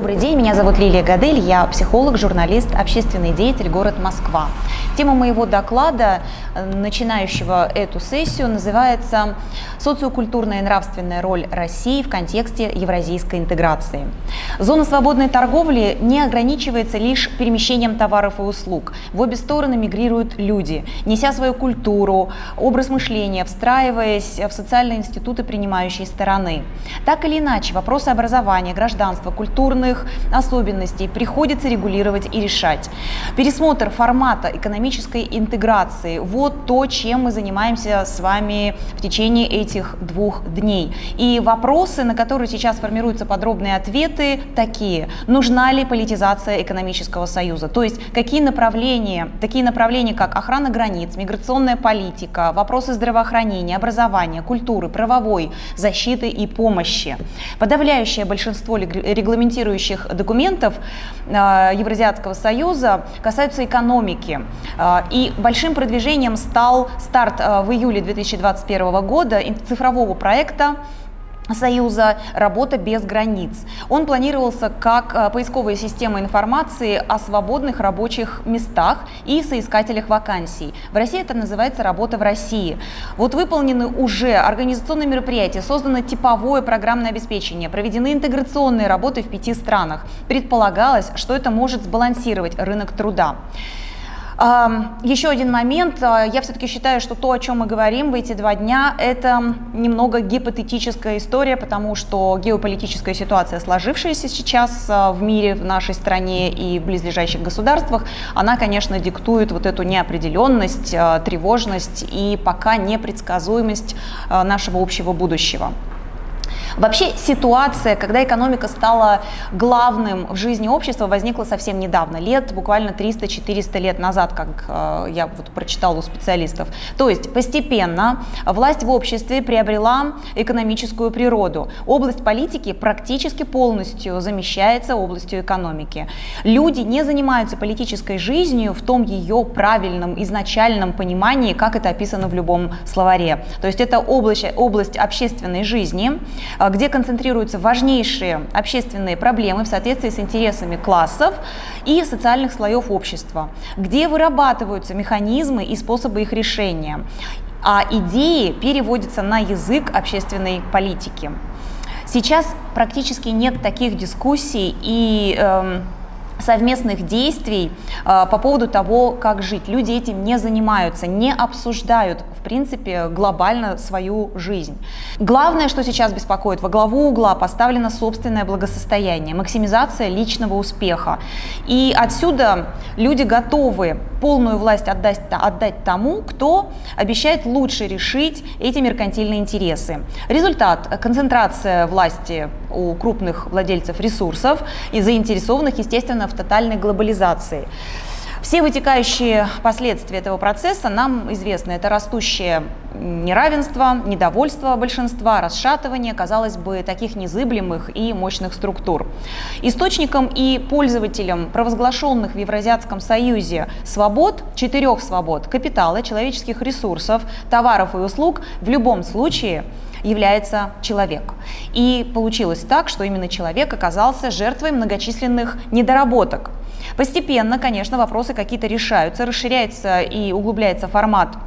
Добрый день, меня зовут Лилия Гадель, я психолог, журналист, общественный деятель, город Москва. Тема моего доклада, начинающего эту сессию, называется «Социокультурная и нравственная роль России в контексте евразийской интеграции». Зона свободной торговли не ограничивается лишь перемещением товаров и услуг. В обе стороны мигрируют люди, неся свою культуру, образ мышления, встраиваясь в социальные институты принимающей стороны. Так или иначе, вопросы образования, гражданства, культурных особенностей приходится регулировать и решать. Пересмотр формата экономической интеграции – вот то, чем мы занимаемся с вами в течение этих 2 дней. И вопросы, на которые сейчас формируются подробные ответы, такие: нужна ли политизация экономического союза, то есть такие направления, как охрана границ, миграционная политика, вопросы здравоохранения, образования, культуры, правовой защиты и помощи. Подавляющее большинство регламентирующих документов Евразийского союза касаются экономики. И большим продвижением стал старт в июле 2021 года цифрового проекта Союза «Работа без границ». Он планировался как поисковая система информации о свободных рабочих местах и соискателях вакансий. В России это называется «Работа в России». Вот выполнены уже организационные мероприятия, создано типовое программное обеспечение, проведены интеграционные работы в 5 странах. Предполагалось, что это может сбалансировать рынок труда. Еще один момент. Я все-таки считаю, что то, о чем мы говорим в эти 2 дня, это немного гипотетическая история, потому что геополитическая ситуация, сложившаяся сейчас в мире, в нашей стране и в близлежащих государствах, она, конечно, диктует вот эту неопределенность, тревожность и пока непредсказуемость нашего общего будущего. Вообще ситуация, когда экономика стала главным в жизни общества, возникла совсем недавно, буквально 300-400 лет назад, как я прочитала у специалистов. То есть постепенно власть в обществе приобрела экономическую природу. Область политики практически полностью замещается областью экономики. Люди не занимаются политической жизнью в том ее правильном изначальном понимании, как это описано в любом словаре. То есть это область общественной жизни, где концентрируются важнейшие общественные проблемы в соответствии с интересами классов и социальных слоев общества, где вырабатываются механизмы и способы их решения, а идеи переводятся на язык общественной политики. Сейчас практически нет таких дискуссий и совместных действий по поводу того, как жить. Люди этим не занимаются, не обсуждают, в принципе, глобально свою жизнь. Главное, что сейчас беспокоит: во главу угла поставлено собственное благосостояние, максимизация личного успеха. И отсюда люди готовы полную власть отдать тому, кто обещает лучше решить эти меркантильные интересы. Результат – концентрация власти у крупных владельцев ресурсов и заинтересованных, естественно, в тотальной глобализации. Все вытекающие последствия этого процесса нам известны. Это растущее неравенство, недовольство большинства, расшатывание, казалось бы, таких незыблемых и мощных структур. Источником и пользователем провозглашенных в Евразийском союзе свобод, 4 свобод – капитала, человеческих ресурсов, товаров и услуг – в любом случае является человек. И получилось так, что именно человек оказался жертвой многочисленных недоработок. Постепенно, конечно, вопросы какие-то решаются, расширяется и углубляется формат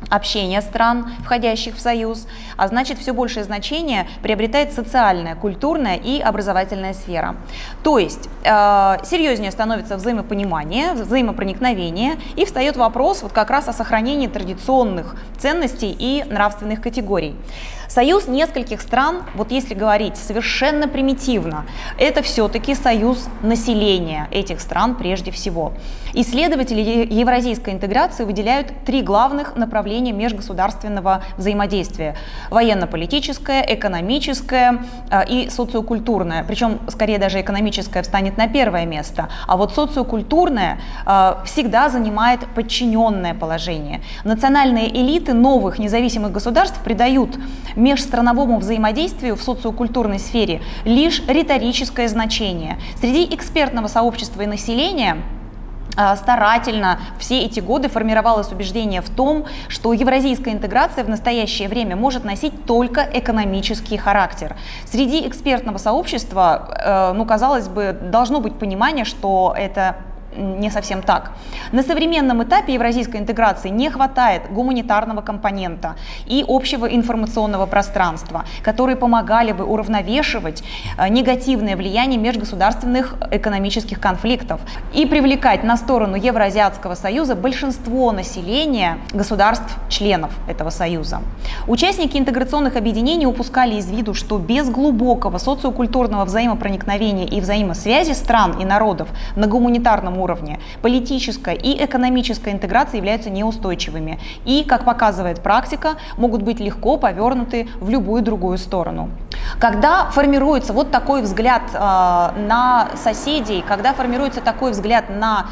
общения стран, входящих в Союз, а значит, все большее значение приобретает социальная, культурная и образовательная сфера. То есть серьезнее становится взаимопонимание, взаимопроникновение, и встает вопрос как раз о сохранении традиционных ценностей и нравственных категорий. Союз нескольких стран, если говорить совершенно примитивно, это все-таки союз населения этих стран прежде всего. Исследователи евразийской интеграции выделяют 3 главных направления межгосударственного взаимодействия: военно-политическое, экономическое и социокультурное. Причем, скорее, даже экономическое встанет на первое место, а вот социокультурное всегда занимает подчиненное положение. Национальные элиты новых независимых государств придают межстрановому взаимодействию в социокультурной сфере лишь риторическое значение. Среди экспертного сообщества и населения старательно все эти годы формировалось убеждение в том, что евразийская интеграция в настоящее время может носить только экономический характер. Среди экспертного сообщества, казалось бы, должно быть понимание, что это не совсем так. На современном этапе евразийской интеграции не хватает гуманитарного компонента и общего информационного пространства, которые помогали бы уравновешивать негативное влияние межгосударственных экономических конфликтов и привлекать на сторону Евроазиатского союза большинство населения государств-членов этого союза. Участники интеграционных объединений упускали из виду, что без глубокого социокультурного взаимопроникновения и взаимосвязи стран и народов на гуманитарном уровне политическая и экономическая интеграция являются неустойчивыми и, как показывает практика, могут быть легко повернуты в любую другую сторону. Когда формируется вот такой взгляд на соседей, когда формируется такой взгляд на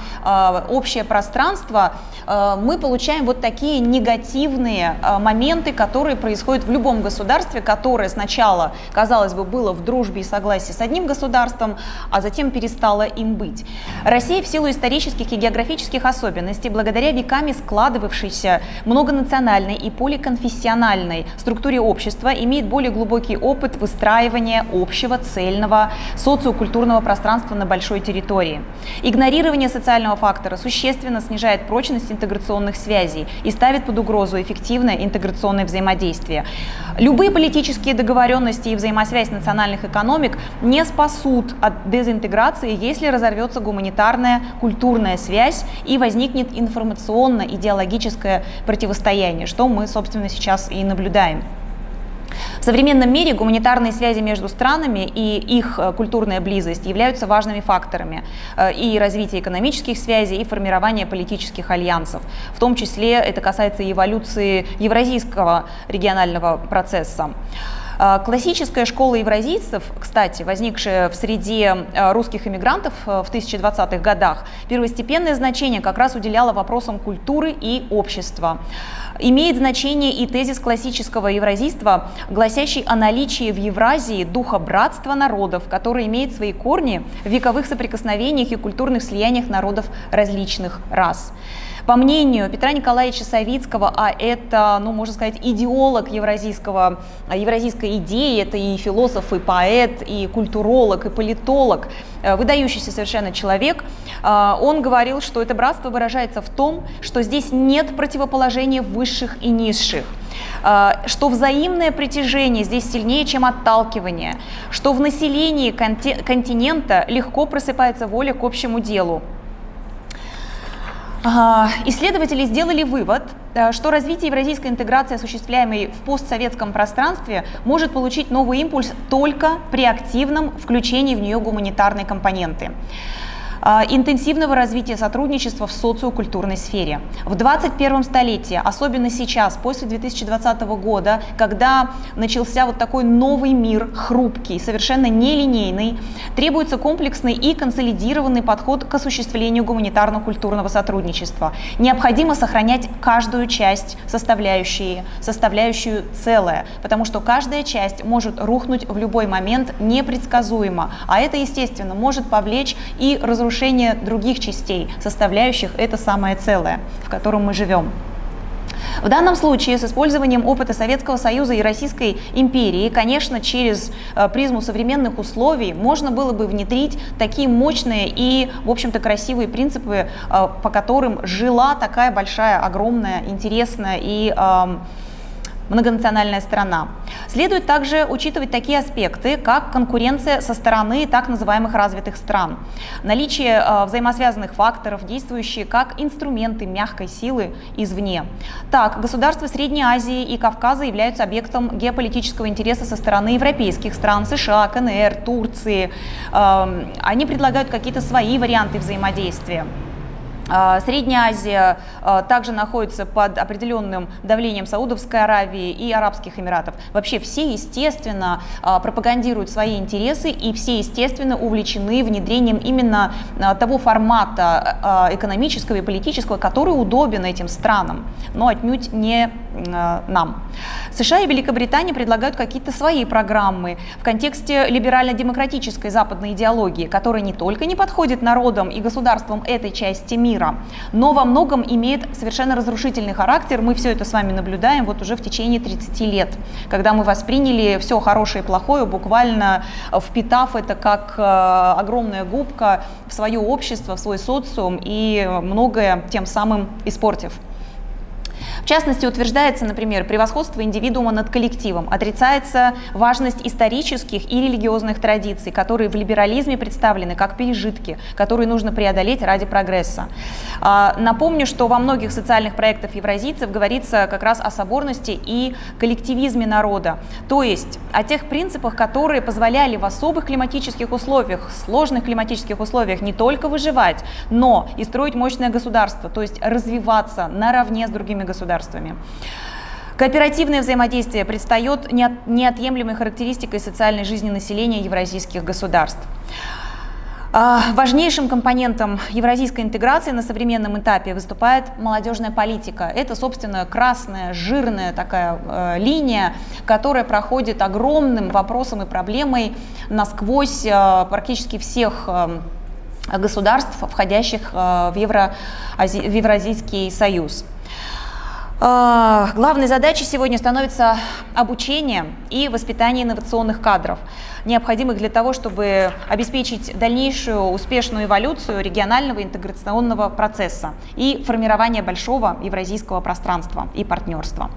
общее пространство, мы получаем вот такие негативные моменты, которые происходят в любом государстве, которое сначала, казалось бы, было в дружбе и согласии с одним государством, а затем перестало им быть. Россия в силу исторических и географических особенностей, благодаря веками складывавшейся многонациональной и поликонфессиональной структуре общества, имеет более глубокий опыт выстраивания общего, цельного, социокультурного пространства на большой территории. Игнорирование социального фактора существенно снижает прочность интеграционных связей и ставит под угрозу эффективное интеграционное взаимодействие. Любые политические договоренности и взаимосвязь национальных экономик не спасут от дезинтеграции, если разорвется гуманитарная, культурная связь и возникнет информационно-идеологическое противостояние, что мы, собственно, сейчас и наблюдаем. В современном мире гуманитарные связи между странами и их культурная близость являются важными факторами и развития экономических связей, и формирования политических альянсов. В том числе это касается и эволюции евразийского регионального процесса. Классическая школа евразийцев, кстати, возникшая в среде русских эмигрантов в 1020-х годах, первостепенное значение как раз уделяла вопросам культуры и общества. Имеет значение и тезис классического евразийства, гласящий о наличии в Евразии духа братства народов, который имеет свои корни в вековых соприкосновениях и культурных слияниях народов различных рас. По мнению Петра Николаевича Савицкого, а это, можно сказать, идеолог евразийской идеи, это и философ, и поэт, и культуролог, и политолог, выдающийся совершенно человек, он говорил, что это братство выражается в том, что здесь нет противоположения высших и низших, что взаимное притяжение здесь сильнее, чем отталкивание, что в населении континента легко просыпается воля к общему делу. Исследователи сделали вывод, что развитие евразийской интеграции, осуществляемой в постсоветском пространстве, может получить новый импульс только при активном включении в нее гуманитарной компоненты, интенсивного развития сотрудничества в социокультурной сфере. В 21 столетии, особенно сейчас, после 2020 года, когда начался вот такой новый мир, хрупкий, совершенно нелинейный, требуется комплексный и консолидированный подход к осуществлению гуманитарно-культурного сотрудничества. Необходимо сохранять каждую часть, составляющую целое, потому что каждая часть может рухнуть в любой момент непредсказуемо, а это, естественно, может повлечь и разрушение других частей, составляющих это самое целое, в котором мы живем. В данном случае с использованием опыта Советского Союза и Российской империи, конечно, через призму современных условий можно было бы внедрить такие мощные и, в общем-то, красивые принципы, по которым жила такая большая, огромная, интересная и многонациональная страна. Следует также учитывать такие аспекты, как конкуренция со стороны так называемых развитых стран, наличие взаимосвязанных факторов, действующие как инструменты мягкой силы извне. Так, государства Средней Азии и Кавказа являются объектом геополитического интереса со стороны европейских стран, США, КНР, Турции. Они предлагают какие-то свои варианты взаимодействия. Средняя Азия также находится под определенным давлением Саудовской Аравии и Арабских Эмиратов. Вообще все, естественно, пропагандируют свои интересы и все, естественно, увлечены внедрением именно того формата экономического и политического, который удобен этим странам, но отнюдь не нам. США и Великобритания предлагают какие-то свои программы в контексте либерально-демократической западной идеологии, которая не только не подходит народам и государствам этой части мира, но во многом имеет совершенно разрушительный характер. Мы все это с вами наблюдаем вот уже в течение 30 лет, когда мы восприняли все хорошее и плохое, буквально впитав это как огромная губка в свое общество, в свой социум и многое тем самым испортив. В частности, утверждается, например, превосходство индивидуума над коллективом, отрицается важность исторических и религиозных традиций, которые в либерализме представлены как пережитки, которые нужно преодолеть ради прогресса. Напомню, что во многих социальных проектах евразийцев говорится как раз о соборности и коллективизме народа, то есть о тех принципах, которые позволяли в особых климатических условиях, сложных климатических условиях не только выживать, но и строить мощное государство, то есть развиваться наравне с другими государствами. Кооперативное взаимодействие предстает неотъемлемой характеристикой социальной жизни населения евразийских государств. Важнейшим компонентом евразийской интеграции на современном этапе выступает молодежная политика. Это, собственно, красная, жирная такая линия, которая проходит огромным вопросом и проблемой насквозь практически всех государств, входящих в Евразийский союз. Главной задачей сегодня становится обучение и воспитание инновационных кадров, необходимых для того, чтобы обеспечить дальнейшую успешную эволюцию регионального интеграционного процесса и формирование большого евразийского пространства и партнерства.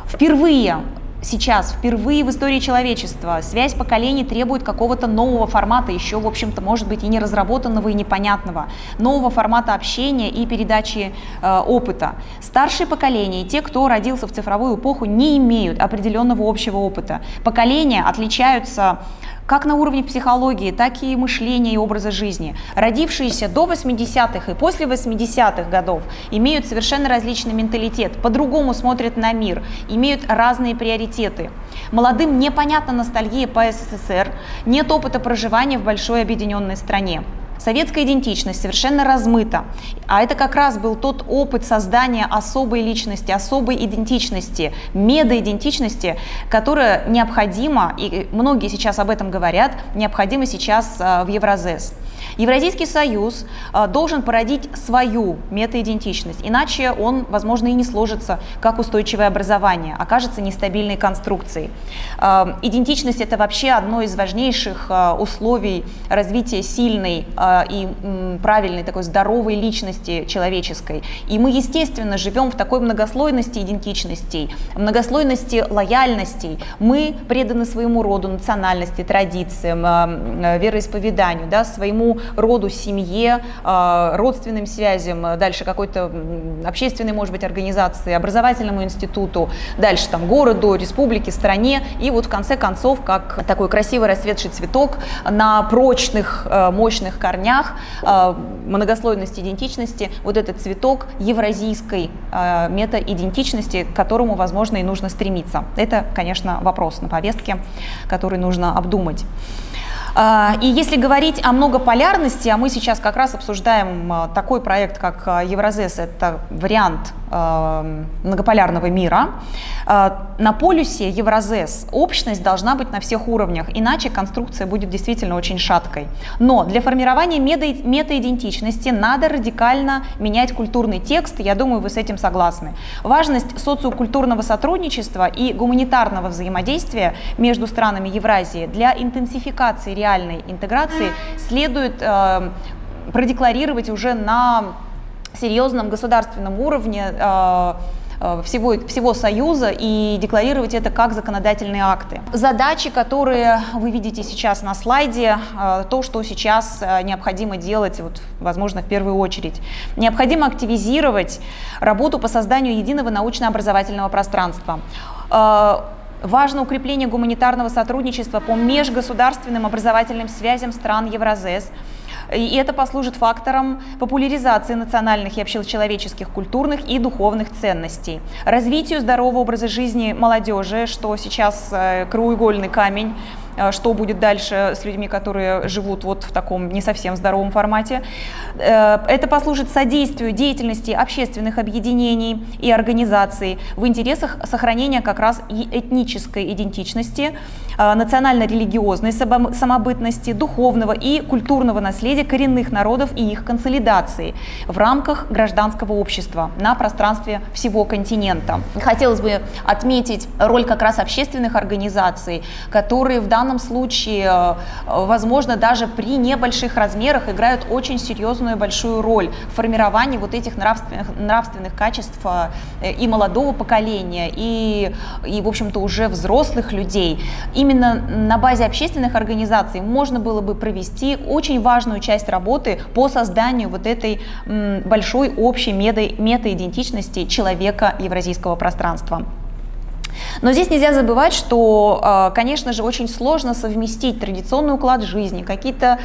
Впервые в истории человечества связь поколений требует какого-то нового формата, еще, в общем-то, может быть, и не разработанного, и непонятного, нового формата общения и передачи опыта. Старшие поколения, те, кто родился в цифровую эпоху, не имеют определенного общего опыта. Поколения отличаются как на уровне психологии, так и мышления и образа жизни. Родившиеся до 80-х и после 80-х годов имеют совершенно различный менталитет, по-другому смотрят на мир, имеют разные приоритеты. Молодым непонятна ностальгия по СССР, нет опыта проживания в большой объединенной стране. Советская идентичность совершенно размыта, а это как раз был тот опыт создания особой личности, особой идентичности, медоидентичности, которая необходима, и многие сейчас об этом говорят, необходима сейчас в Евразес. Евразийский союз должен породить свою метаидентичность, иначе он, возможно, и не сложится как устойчивое образование, окажется нестабильной конструкцией. Идентичность – это вообще одно из важнейших условий развития сильной и правильной, такой здоровой личности человеческой. И мы, естественно, живем в такой многослойности идентичностей, многослойности лояльностей. Мы преданы своему роду, национальности, традициям, вероисповеданию, да, своему роду, семье, родственным связям, дальше какой-то общественной, может быть, организации, образовательному институту, дальше там городу, республике, стране, и вот в конце концов, как такой красивый расцветший цветок на прочных, мощных корнях многослойности идентичности, вот этот цветок евразийской метаидентичности, к которому, возможно, и нужно стремиться. Это, конечно, вопрос на повестке, который нужно обдумать. И если говорить о многополярности, а мы сейчас как раз обсуждаем такой проект, как Евразес, это вариант многополярного мира, на полюсе Евразес общность должна быть на всех уровнях, иначе конструкция будет действительно очень шаткой. Но для формирования метаидентичности надо радикально менять культурный текст, я думаю, вы с этим согласны. Важность социокультурного сотрудничества и гуманитарного взаимодействия между странами Евразии для интенсификации реальной интеграции следует продекларировать уже на серьезном государственном уровне всего Союза и декларировать это как законодательные акты. Задачи, которые вы видите сейчас на слайде, то, что сейчас необходимо делать, вот, возможно, в первую очередь. Необходимо активизировать работу по созданию единого научно-образовательного пространства. Важно укрепление гуманитарного сотрудничества по межгосударственным образовательным связям стран Евразес. И это послужит фактором популяризации национальных и общечеловеческих, культурных и духовных ценностей, развитию здорового образа жизни молодежи, что сейчас краеугольный камень, что будет дальше с людьми, которые живут вот в таком не совсем здоровом формате. Это послужит содействию деятельности общественных объединений и организаций в интересах сохранения как раз этнической идентичности, национально-религиозной самобытности, духовного и культурного наследия коренных народов и их консолидации в рамках гражданского общества на пространстве всего континента. Хотелось бы отметить роль как раз общественных организаций, которые в данном случае, возможно, даже при небольших размерах играют очень серьезную большую роль в формировании вот этих нравственных качеств и молодого поколения, и в общем-то, уже взрослых людей. Именно на базе общественных организаций можно было бы провести очень важную часть работы по созданию вот этой большой общей мета-идентичности человека евразийского пространства. Но здесь нельзя забывать, что, конечно же, очень сложно совместить традиционный уклад жизни, какие-то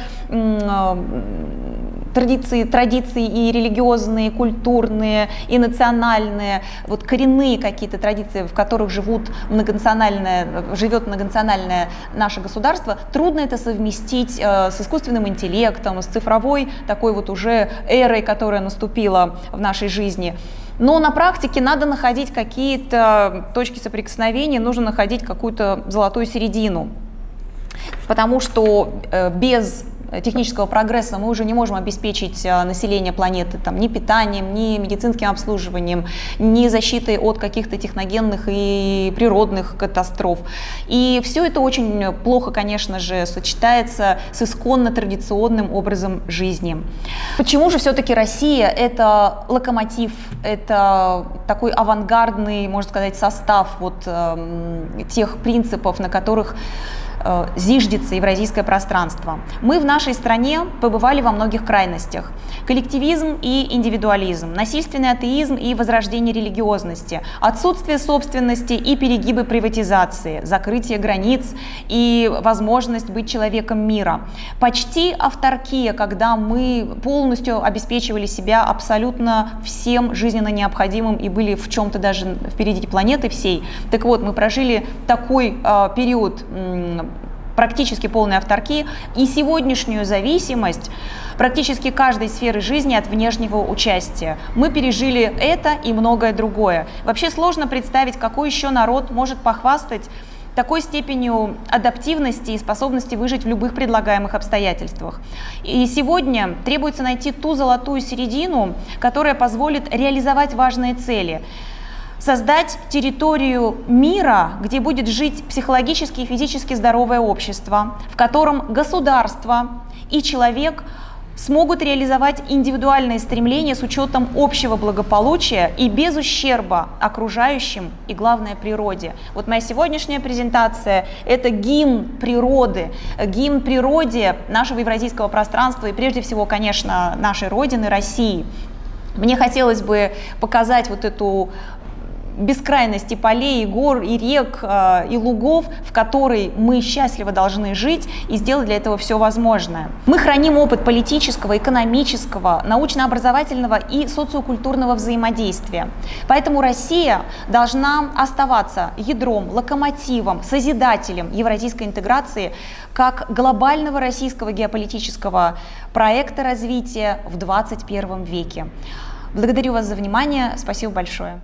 традиции и религиозные, и культурные, и национальные, вот коренные какие-то традиции, в которых живет многонациональное наше государство, трудно это совместить с искусственным интеллектом, с цифровой такой вот уже эрой, которая наступила в нашей жизни. Но на практике надо находить какие-то точки соприкосновения, нужно находить какую-то золотую середину, потому что без технического прогресса мы уже не можем обеспечить население планеты ни питанием, ни медицинским обслуживанием, ни защитой от каких-то техногенных и природных катастроф. И все это очень плохо, конечно же, сочетается с исконно традиционным образом жизни. Почему же все-таки Россия — это локомотив, это такой авангардный, можно сказать, состав вот тех принципов, на которых зиждется евразийское пространство? Мы в нашей стране побывали во многих крайностях. Коллективизм и индивидуализм, насильственный атеизм и возрождение религиозности, отсутствие собственности и перегибы приватизации, закрытие границ и возможность быть человеком мира. Почти авторкия, когда мы полностью обеспечивали себя абсолютно всем жизненно необходимым и были в чем-то даже впереди планеты всей. Так вот, мы прожили такой период практически полной авторкии и сегодняшнюю зависимость практически каждой сферы жизни от внешнего участия. Мы пережили это и многое другое. Вообще сложно представить, какой еще народ может похвастать такой степенью адаптивности и способности выжить в любых предлагаемых обстоятельствах. И сегодня требуется найти ту золотую середину, которая позволит реализовать важные цели. Создать территорию мира, где будет жить психологически и физически здоровое общество, в котором государство и человек смогут реализовать индивидуальные стремления с учетом общего благополучия и без ущерба окружающим и, главное, природе. Вот моя сегодняшняя презентация – это гимн природе нашего евразийского пространства и, прежде всего, конечно, нашей Родины, России. Мне хотелось бы показать вот эту бескрайность и полей, и гор, и рек, и лугов, в которой мы счастливо должны жить, и сделать для этого все возможное. Мы храним опыт политического, экономического, научно-образовательного и социокультурного взаимодействия. Поэтому Россия должна оставаться ядром, локомотивом, созидателем евразийской интеграции как глобального российского геополитического проекта развития в 21 веке. Благодарю вас за внимание. Спасибо большое.